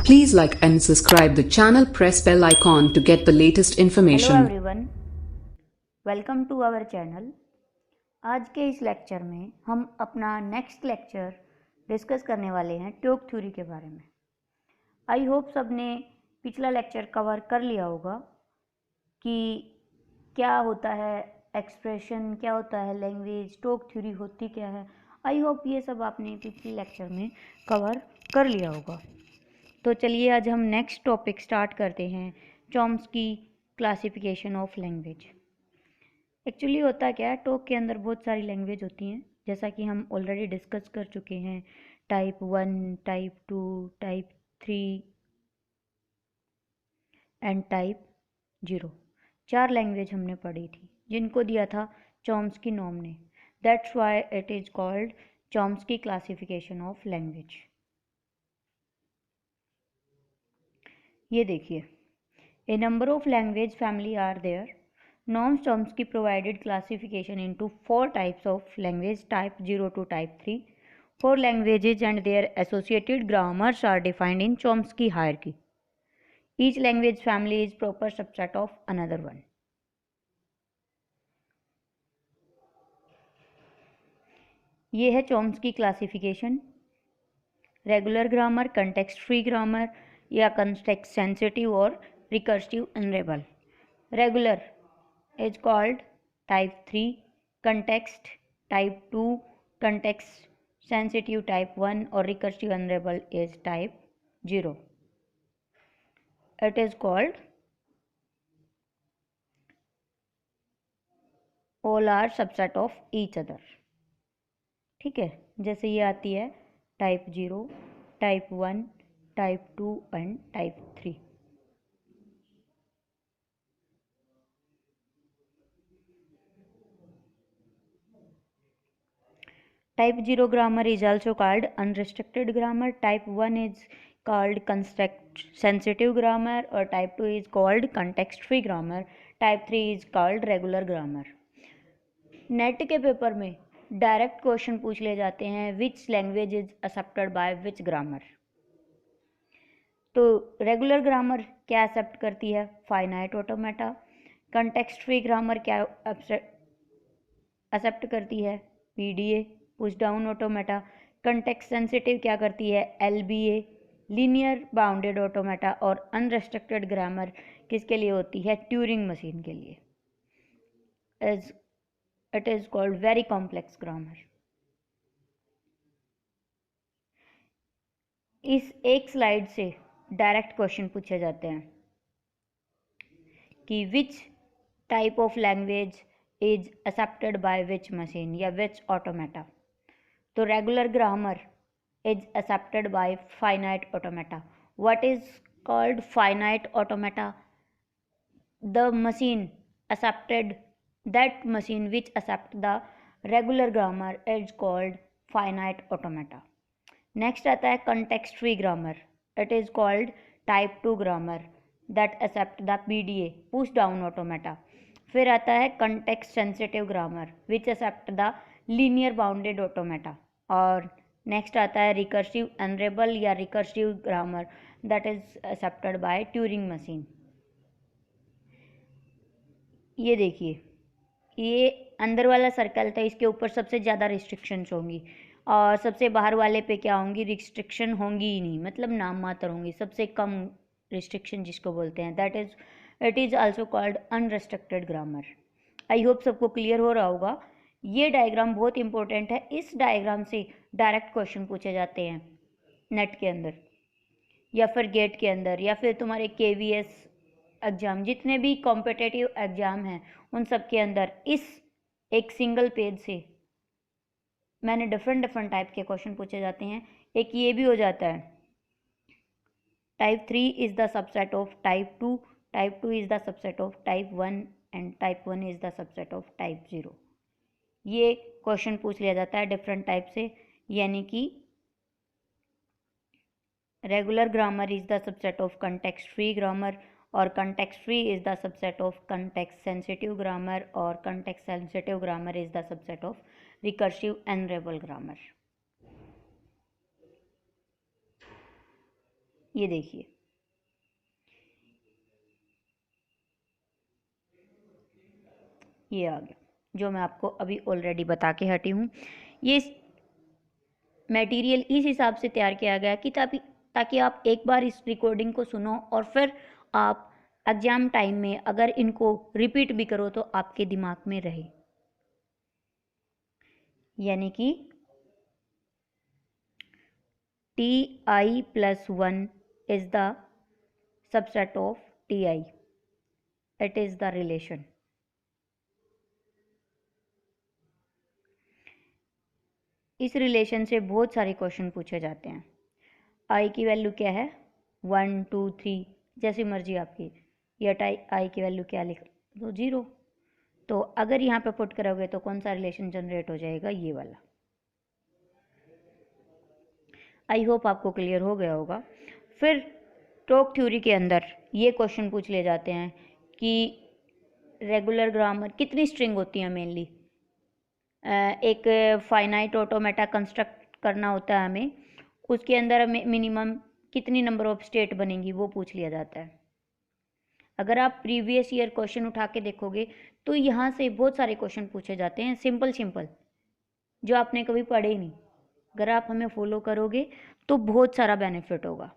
Please like and subscribe the channel. Press bell icon to get the latest hello information. Everyone, welcome to our channel. आज के इस lecture में हम अपना next lecture discuss करने वाले हैं टोक थ्योरी के बारे में। आई होप सब ने पिछला लेक्चर कवर कर लिया होगा कि क्या होता है एक्सप्रेशन, क्या होता है लैंग्वेज, टोक थ्योरी होती क्या है। आई होप ये सब आपने पिछले लेक्चर में कवर कर लिया होगा। तो चलिए आज हम नेक्स्ट टॉपिक स्टार्ट करते हैं, Chomsky classification of language. Actually होता क्या है, टोक के अंदर बहुत सारी लैंग्वेज होती हैं, जैसा कि हम ऑलरेडी डिस्कस कर चुके हैं। Type 1, type 2, type 3 and type 0। 4 language हमने पढ़ी थी जिनको दिया था चॉम्स्की नॉर्म ने। That's why it is called Chomsky classification of language. ये देखिए, a number of language family are there. Noam Chomsky provided classification into 4 types of language, type 0 to type 3. 4 languages and their associated grammars are defined in Chomsky hierarchy. Each language family is proper subset of another one. ये है Chomsky classification. Regular grammar, context free grammar या context sensitive और recursive honourable. Regular is called type 3, context type 2, context sensitive type 1 or recursive unravel is type 0. It is called all are subset of each other. ठीक है, जैसे ये आती है type 0, type 1, type 2 and type 3। Type 0 grammar is also called unrestricted grammar. Type 1 is called context sensitive grammar or type 2 is called context free grammar. Type 3 is called regular grammar. NET के paper में direct question पूछ ले जाते हैं, which language is accepted by which grammar. तो regular grammar क्या accept करती है? Finite automata. Context free grammar क्या एक्सेप्ट करती है? PDA, push down automata. Context sensitive क्या करती है? LBA, linear bounded automata. और अनरेस्ट्रिक्टेड ग्रामर किसके लिए होती है? ट्यूरिंग मशीन के लिए। As it is called very complex grammar. इस एक स्लाइड से डायरेक्ट क्वेश्चन पूछे जाते हैं कि which type of language is accepted by which machine या विच ऑटोमेटा। तो regular grammar is accepted bye finite automata. What is called finite automata? The machine accepted, that machine which accept the regular grammar is called finite automata. Next आता है context free grammar. It is called type 2 grammar that accept the PDA, push down automata. फिर आता है context sensitive grammar which accept the linear bounded automata. और next आता है recursive unravel या recursive grammar that is accepted by Turing machine. ये देखिए, ये अंदर वाला सर्कल था, इसके ऊपर सबसे ज़्यादा रिस्ट्रिक्शंस होंगी और सबसे बाहर वाले पे क्या होंगी? रिस्ट्रिक्शन होंगी ही नहीं, मतलब नाम मात्र होंगी। सबसे कम रिस्ट्रिक्शन जिसको बोलते हैं, that is it is also called unrestricted grammar. I hope सबको क्लियर हो रहा होगा। ये डायग्राम बहुत इंपॉर्टेंट है। इस डायग्राम से डायरेक्ट क्वेश्चन पूछे जाते हैं नेट के अंदर या फिर गेट के अंदर या फिर तुम्हारे KVS एग्ज़ाम, जितने भी कॉम्पिटिटिव एग्ज़ाम हैं उन सब के अंदर इस एक सिंगल पेज से मैंने डिफरेंट टाइप के क्वेश्चन पूछे जाते हैं। एक ये भी हो जाता है, type 3 is the subset of type 2, type 2 is the subset of type 1 and type 1 is the subset of type 0। ये क्वेश्चन पूछ लिया जाता है डिफरेंट टाइप से, यानी कि regular grammar is the subset of context free grammar और context free is the subset of context sensitive grammar और context sensitive grammar is the subset of recursive enumerable grammar. ये देखिए, ये आ गया जो मैं आपको अभी ऑलरेडी बता के हटी हूँ। ये मटेरियल इस हिसाब से तैयार किया गया कि ताकि आप एक बार इस रिकॉर्डिंग को सुनो और फिर आप एग्जाम टाइम में अगर इनको रिपीट भी करो तो आपके दिमाग में रहे। यानी कि Ti+1 is the subset of Ti. It is the relation. इस रिलेशन से बहुत सारे क्वेश्चन पूछे जाते हैं। आई की वैल्यू क्या है, 1 2 3 जैसी मर्जी आपकी, या आई की वैल्यू क्या लिख दो 0। तो अगर यहाँ पे पुट करोगे तो कौन सा रिलेशन जनरेट हो जाएगा, ये वाला। आई होप आपको क्लियर हो गया होगा। फिर टॉक थ्योरी के अंदर ये क्वेश्चन पूछ लिए जाते हैं कि रेगुलर ग्रामर कितनी स्ट्रिंग होती हैं मेनली। एक फाइनाइट ऑटोमेटा कंस्ट्रक्ट करना होता है हमें, उसके अंदर हमें मिनिमम कितनी नंबर ऑफ स्टेट बनेंगी वो पूछ लिया जाता है। अगर आप प्रीवियस ईयर क्वेश्चन उठा के देखोगे तो यहाँ से बहुत सारे क्वेश्चन पूछे जाते हैं सिंपल सिंपल, जो आपने कभी पढ़े ही नहीं। अगर आप हमें फॉलो करोगे तो बहुत सारा बेनिफिट होगा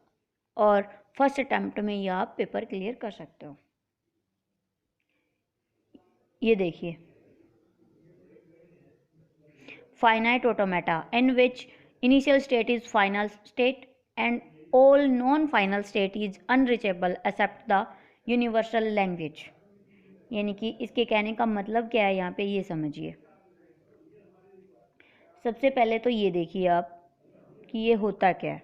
और फर्स्ट अटेम्प्ट में ये आप पेपर क्लियर कर सकते हो। ये देखिए, finite automata in which initial state is final state and all non-final state is unreachable except the universal language। यानी कि इसके कहने का मतलब क्या है यहाँ पे, ये समझिए। सबसे पहले तो ये देखिए आप कि ये होता क्या है।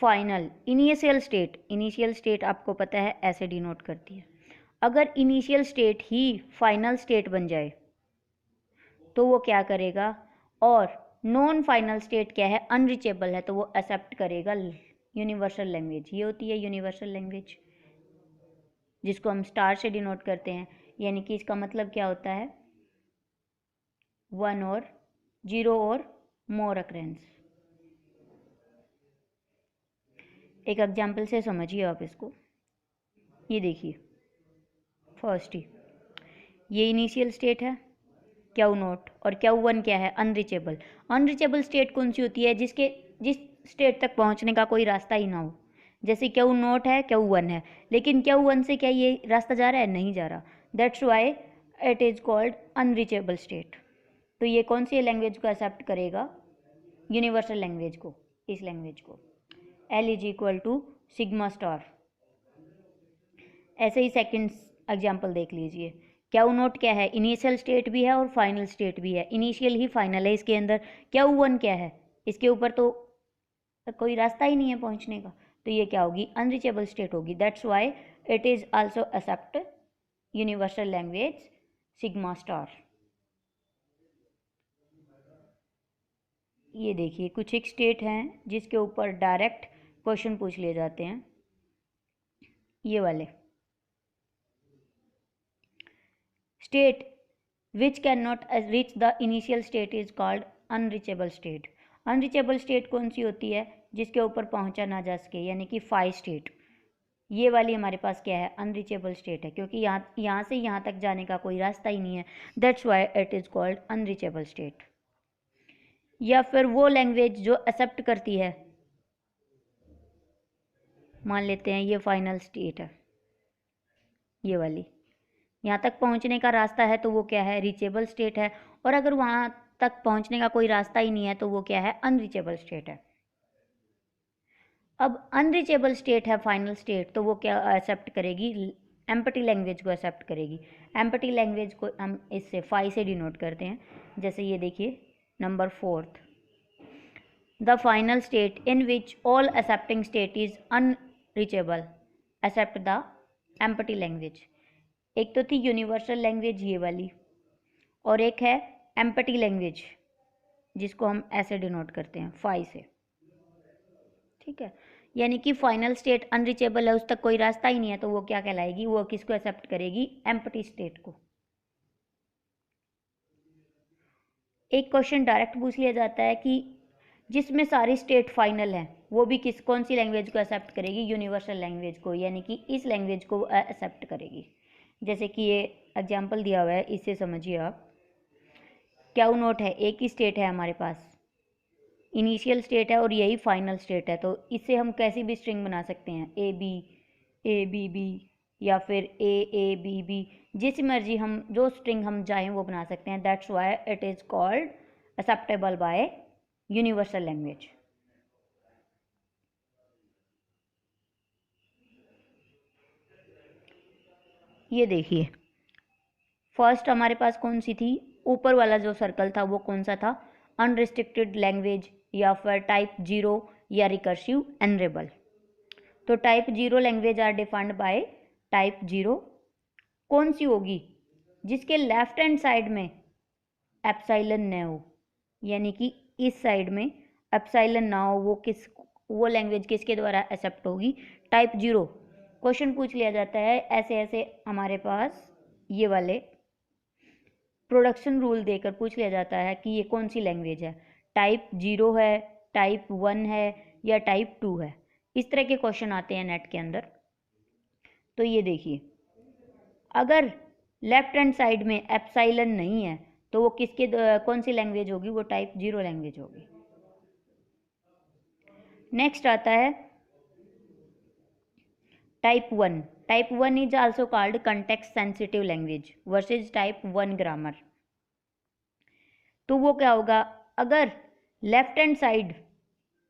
फाइनल इनिशियल स्टेट आपको पता है ऐसे डिनोट करती है। अगर इनिशियल स्टेट ही फाइनल स्टेट बन जाए तो वो क्या करेगा, और नॉन फाइनल स्टेट क्या है, अनरीचेबल है, तो वो एक्सेप्ट करेगा यूनिवर्सल लैंग्वेज। ये होती है यूनिवर्सल लैंग्वेज, जिसको हम स्टार से डिनोट करते हैं। यानी कि इसका मतलब क्या होता है, 1 और 0 और मोर अक्रेंस। एक एग्जाम्पल से समझिए आप इसको। ये देखिए, फर्स्ट ही ये इनिशियल स्टेट है क्यू नोट, और क्यू वन क्या है, अनरीचेबल। अनरीचेबल स्टेट कौन सी होती है, जिस स्टेट तक पहुंचने का कोई रास्ता ही ना हो। जैसे क्यू नोट है, क्यू वन है, लेकिन क्यू वन से क्या ये रास्ता जा रहा है, नहीं जा रहा। That's why it is called unreachable state. तो ये कौन सी लैंग्वेज को एक्सेप्ट करेगा, यूनिवर्सल लैंग्वेज को, इस लैंग्वेज को। L is equal to sigma star. ऐसे ही सेकेंड एग्जाम्पल देख लीजिए। क्यू नोट क्या है, इनिशियल स्टेट भी है और फाइनल स्टेट भी है, इनिशियल ही फाइनल है इसके अंदर। क्यू वन क्या है, इसके ऊपर तो कोई रास्ता ही नहीं है पहुंचने का, तो ये क्या होगी, अनरीचेबल स्टेट होगी। That's why it is also accept universal language sigma star. ये देखिए, कुछ एक स्टेट हैं जिसके ऊपर डायरेक्ट क्वेश्चन पूछ लिए जाते हैं। ये वाले state which can not reach the initial state is called unreachable state. Unreachable state कौन सी होती है, जिसके ऊपर पहुंचा ना जा सके, यानी कि 5 स्टेट। ये वाली हमारे पास क्या है, अनरीचेबल स्टेट है, क्योंकि यहाँ से यहाँ तक जाने का कोई रास्ता ही नहीं है। That's why it is called unreachable state. या फिर वो लैंग्वेज जो एक्सेप्ट करती है, मान लेते हैं ये फाइनल स्टेट है, ये वाली यहाँ तक पहुँचने का रास्ता है, तो वो क्या है, रीचेबल स्टेट है। और अगर वहाँ तक पहुँचने का कोई रास्ता ही नहीं है तो वो क्या है, अनरीचेबल स्टेट है। अब अनरीचेबल स्टेट है फाइनल स्टेट, तो वो क्या एक्सेप्ट करेगी, एम्पटी लैंग्वेज को एक्सेप्ट करेगी। एम्पटी लैंग्वेज को हम इससे 5 से डिनोट करते हैं। जैसे ये देखिए, number 4th, the final state in which all accepting state is unreachable accept the empty language. एक तो थी यूनिवर्सल लैंग्वेज ये वाली, और एक है एम्पटी लैंग्वेज, जिसको हम ऐसे डिनोट करते हैं 5 से। ठीक है, यानी कि फाइनल स्टेट अनरीचेबल है, उस तक कोई रास्ता ही नहीं है, तो वो क्या कहलाएगी, वो किसको एक्सेप्ट करेगी, एम्पटी स्टेट को। एक क्वेश्चन डायरेक्ट पूछ लिया जाता है कि जिसमें सारी स्टेट फाइनल हैं, वो भी कौन सी लैंग्वेज को एक्सेप्ट करेगी? यूनिवर्सल लैंग्वेज को, यानी कि इस लैंग्वेज को एक्सेप्ट करेगी। जैसे कि ये एग्जाम्पल दिया हुआ है, इससे समझिए आप। क्या नोट है, एक ही स्टेट है हमारे पास, इनिशियल स्टेट है और यही फाइनल स्टेट है। तो इससे हम कैसी भी स्ट्रिंग बना सकते हैं, ए बी बी, या फिर ए बी बी, जिस मर्जी हम जो स्ट्रिंग हम चाहें वो बना सकते हैं। That's why it is called acceptable bye universal language. ये देखिए, फर्स्ट हमारे पास कौन सी थी, ऊपर वाला जो सर्कल था वो कौन सा था? अनरिस्ट्रिक्टेड लैंग्वेज, या फिर टाइप 0, या रिकर्सिव एनरेबल। तो type 0 language are defined by type 0 कौन सी होगी? जिसके लेफ्ट हैंड साइड में एप्सिलॉन न हो, यानी कि इस साइड में एप्सिलॉन ना हो, वो लैंग्वेज किसके द्वारा एक्सेप्ट होगी? टाइप 0। क्वेश्चन पूछ लिया जाता है ऐसे ऐसे, हमारे पास ये वाले प्रोडक्शन रूल देकर पूछ लिया जाता है कि ये कौन सी लैंग्वेज है, टाइप 0 है, टाइप 1 है, या टाइप 2 है। इस तरह के क्वेश्चन आते हैं नेट के अंदर। तो ये देखिए, अगर लेफ्ट हैंड साइड में एप्सिलॉन नहीं है तो वो कौन सी लैंग्वेज होगी? वो टाइप 0 लैंग्वेज होगी। नेक्स्ट आता है type 1। Type 1 is also called context sensitive language versus type 1 grammar. तो वो क्या होगा? अगर लेफ्ट हैंड साइड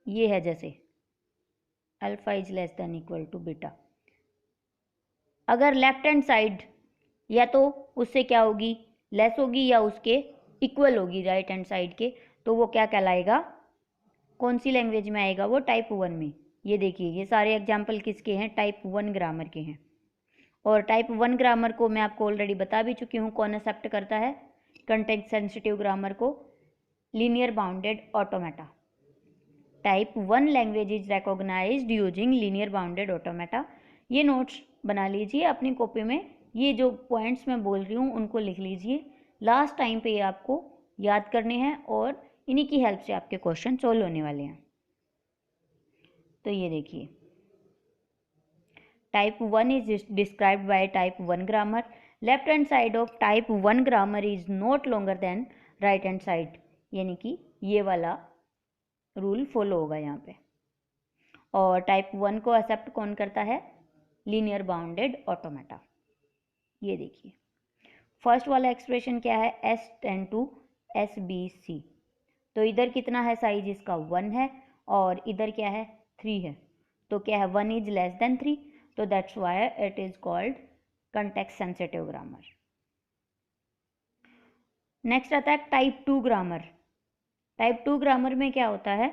ये है, जैसे alpha is less than equal to beta, अगर लेफ्ट हैंड साइड या तो उससे क्या होगी, लेस होगी, या उसके इक्वल होगी राइट हैंड साइड के, तो वो क्या कहलाएगा? कौन सी लैंग्वेज में आएगा? वो टाइप 1 में। ये देखिए, ये सारे एग्जाम्पल किसके हैं? टाइप 1 ग्रामर के हैं। और टाइप 1 ग्रामर को मैं आपको ऑलरेडी बता भी चुकी हूँ कौन एक्सेप्ट करता है। कंटेक्स्ट सेंसिटिव ग्रामर को linear bounded automata. Type 1 language is recognized using linear bounded automata. ये नोट्स बना लीजिए अपनी कॉपी में, ये जो पॉइंट्स मैं बोल रही हूँ उनको लिख लीजिए। लास्ट टाइम पे ये आपको याद करने हैं और इन्हीं की हेल्प से आपके क्वेश्चन सॉल्व होने वाले हैं। तो ये देखिए, type 1 is described bye type 1 grammar. Left hand side of type 1 grammar is not longer than right hand side, यानी कि ये वाला रूल फॉलो होगा यहाँ पे। और टाइप 1 को एक्सेप्ट कौन करता है? Linear bounded automata. ये देखिए, फर्स्ट वाला एक्सप्रेशन क्या है? S tends to S B C. तो इधर कितना है साइज इसका? 1 है, और इधर क्या है? 3 है। तो क्या है? 1 इज लेस देन 3, तो that's why it is called context sensitive grammar. Next आता है टाइप 2 ग्रामर। टाइप 2 ग्रामर में क्या होता है?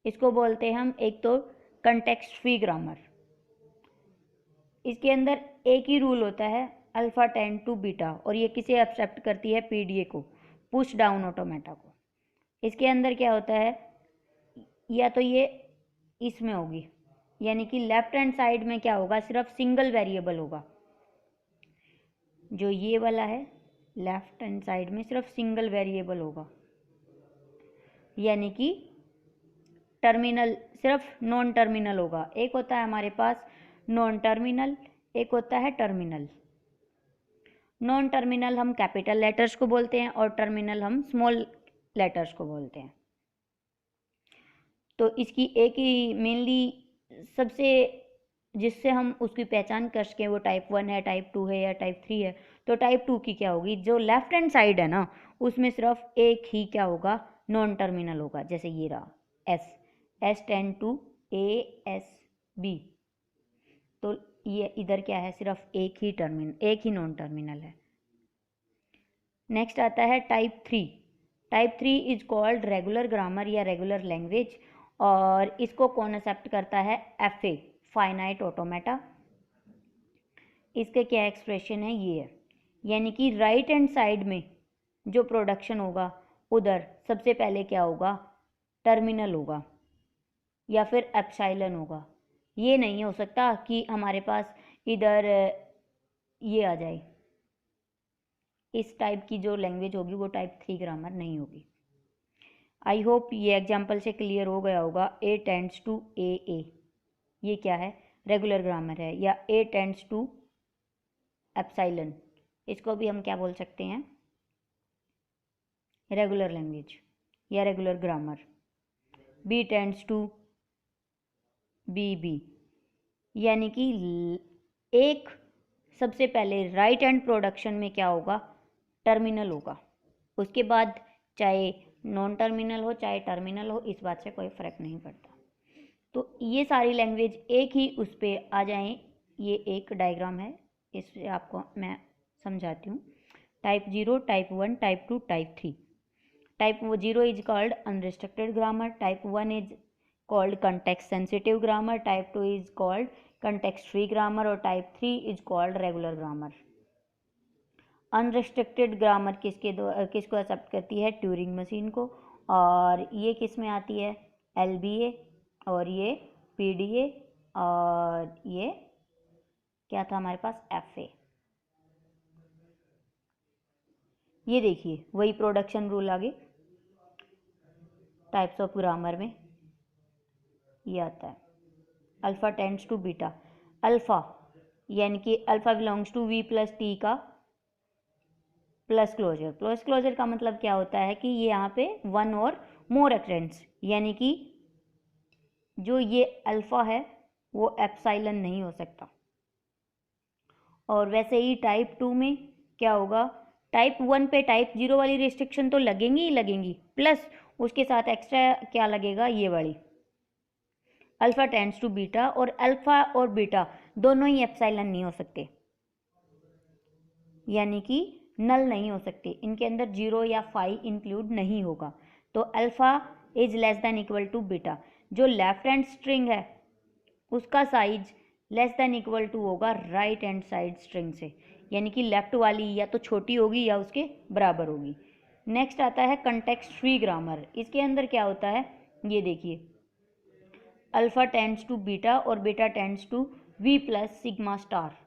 इसको बोलते हैं हम एक तो कंटेक्स्ट फ्री ग्रामर। इसके अंदर एक ही रूल होता है, अल्फा टेन टू बीटा, और ये किसे एक्सेप्ट करती है? पीडीए को, पुश डाउन ऑटोमेटा को। इसके अंदर क्या होता है? या तो ये इसमें होगी, यानी कि लेफ्ट हैंड साइड में क्या होगा? सिर्फ सिंगल वेरिएबल होगा। जो ये वाला है, लेफ्ट हैंड साइड में सिर्फ सिंगल वेरिएबल होगा, यानी कि टर्मिनल सिर्फ नॉन टर्मिनल होगा। एक होता है हमारे पास नॉन टर्मिनल, एक होता है टर्मिनल। नॉन टर्मिनल हम कैपिटल लेटर्स को बोलते हैं और टर्मिनल हम स्मॉल लेटर्स को बोलते हैं। तो इसकी एक ही मेनली सबसे जिससे हम उसकी पहचान कर सकें वो टाइप 1 है, टाइप 2 है, या टाइप 3 है। तो टाइप 2 की क्या होगी? जो लेफ्ट हैंड साइड है ना, उसमें सिर्फ एक ही क्या होगा? नॉन टर्मिनल होगा। जैसे ये रहा S tends to A S B, तो ये इधर क्या है? सिर्फ एक ही नॉन टर्मिनल है। नेक्स्ट आता है type 3। Type 3 is called regular grammar या रेगुलर लैंग्वेज, और इसको कौन एक्सेप्ट करता है? FA, finite automata. इसके क्या एक्सप्रेशन है? ये है, यानी कि राइट हैंड साइड में जो प्रोडक्शन होगा उधर सबसे पहले क्या होगा? टर्मिनल होगा या फिर एप्सिलॉन होगा। ये नहीं हो सकता कि हमारे पास इधर ये आ जाए। इस टाइप की जो लैंग्वेज होगी वो टाइप 3 ग्रामर नहीं होगी। आई होप ये एग्जाम्पल से क्लियर हो गया होगा। ए टेंड्स टू ए, ये क्या है, रेगुलर ग्रामर है। या ए टेंड्स टू एप्सिलॉन, इसको भी हम क्या बोल सकते हैं, रेगुलर लैंग्वेज या regular grammar. B tends to B, यानी कि एक सबसे पहले राइट हैंड प्रोडक्शन में क्या होगा, टर्मिनल होगा, उसके बाद चाहे नॉन टर्मिनल हो चाहे टर्मिनल हो, इस बात से कोई फ़र्क नहीं पड़ता। तो ये सारी लैंग्वेज एक ही उस पर आ जाएं। ये एक डायग्राम है, इससे आपको मैं समझाती हूँ। Type 0, type 1, type 2, type 3। Type 0 is called unrestricted grammar, type 1 is called context sensitive grammar, type 2 is called context free grammar और type 3 is called regular grammar. Unrestricted grammar किसको एक्सेप्ट करती है, ट्यूरिंग मशीन को। और ये किस में आती है, LBA, और ये PDA, और ये क्या था हमारे पास, FA। ये देखिए वही प्रोडक्शन रूल आगे टाइप्स ऑफ ग्रामर में ये आता है। Alpha tends to beta, alpha यानी कि alpha belongs to V plus T का प्लस क्लोजर। प्लस क्लोजर का मतलब क्या होता है कि ये यहाँ पे वन और मोर अक्रेंस, यानी कि जो ये अल्फ़ा है वो एप्सिलॉन नहीं हो सकता। और वैसे ही टाइप 2 में क्या होगा, टाइप 1 पे टाइप 0 वाली रिस्ट्रिक्शन तो लगेंगी ही लगेंगी, प्लस उसके साथ एक्स्ट्रा क्या लगेगा, ये वाली अल्फ़ा टेंड्स टू बीटा। और अल्फ़ा और बीटा दोनों ही एप्सिलॉन नहीं हो सकते, यानी कि नल नहीं हो सकते, इनके अंदर 0 या 5 इंक्लूड नहीं होगा। तो alpha is less than equal to beta. जो लेफ्ट हैंड स्ट्रिंग है उसका size less than equal to होगा राइट हैंड साइड स्ट्रिंग से, यानी कि लेफ्ट वाली या तो छोटी होगी या उसके बराबर होगी। नेक्स्ट आता है कंटेक्स्ट फ्री ग्रामर। इसके अंदर क्या होता है, ये देखिए, अल्फ़ा टेंड्स टू बीटा और beta tends to V plus sigma star,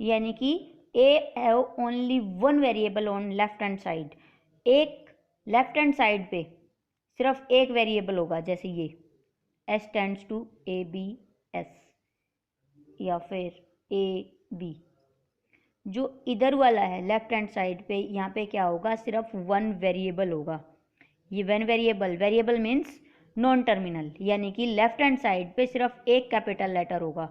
यानी कि A have only one variable on left hand side. एक लेफ्ट हैंड साइड पे सिर्फ एक वेरिएबल होगा, जैसे ये S टेंड्स टू ABS या फिर AB। जो इधर वाला है लेफ्ट हैंड साइड पे, यहाँ पे क्या होगा, सिर्फ वन वेरिएबल होगा। ये one variable means non terminal, यानी कि लेफ्ट हैंड साइड पे सिर्फ एक कैपिटल लेटर होगा।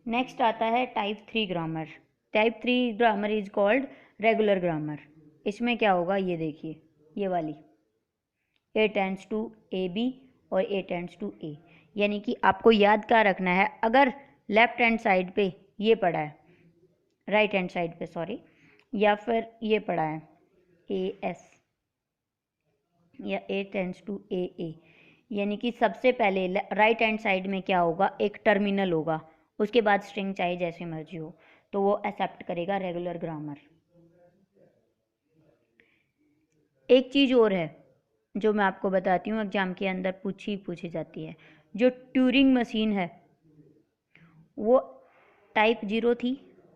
नेक्स्ट आता है type 3 grammar. Type 3 grammar is called regular grammar. इसमें क्या होगा, ये देखिए, ये वाली A टेंड्स टू AB और A टेंड्स टू A, यानी कि आपको याद क्या रखना है, अगर लेफ्ट हैंड साइड पे ये पड़ा है, राइट हैंड साइड पे सॉरी, या फिर ये पड़ा है AS या A टेंड्स टू AA, यानी कि सबसे पहले राइट हैंड साइड में क्या होगा, एक टर्मिनल होगा, उसके बाद स्ट्रिंग चाहे जैसे मर्जी हो, तो वो एक्सेप्ट करेगा रेगुलर ग्रामर। एक चीज़ और है जो मैं आपको बताती हूँ, एग्जाम के अंदर पूछी जाती है। जो ट्यूरिंग मशीन है वो टाइप 0 थी,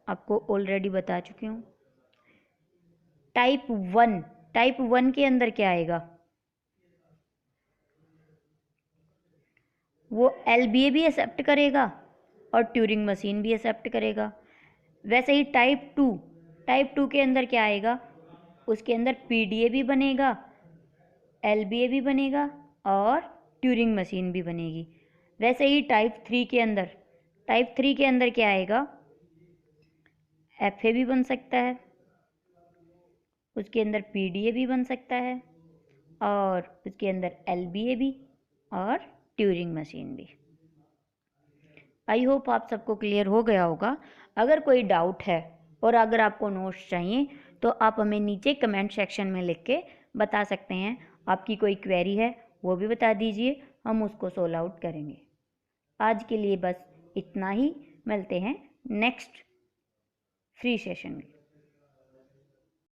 आपको ऑलरेडी बता चुकी हूँ। टाइप 1 के अंदर क्या आएगा, वो LBA भी एक्सेप्ट करेगा और ट्यूरिंग मशीन भी एक्सेप्ट करेगा। वैसे ही टाइप 2 के अंदर क्या आएगा, उसके अंदर PDA भी बनेगा, LBA भी बनेगा और ट्यूरिंग मशीन भी बनेगी। वैसे ही टाइप 3 के अंदर क्या आएगा, FA भी बन सकता है, उसके अंदर PDA भी बन सकता है और उसके अंदर LBA भी और ट्यूरिंग मशीन भी। आई होप आप सबको क्लियर हो गया होगा। अगर कोई डाउट है और अगर आपको नोट्स चाहिए तो आप हमें नीचे कमेंट सेक्शन में लिख के बता सकते हैं। आपकी कोई क्वेरी है वो भी बता दीजिए, हम उसको सोल्व आउट करेंगे। आज के लिए बस इतना ही, मिलते हैं नेक्स्ट फ्री सेशन में।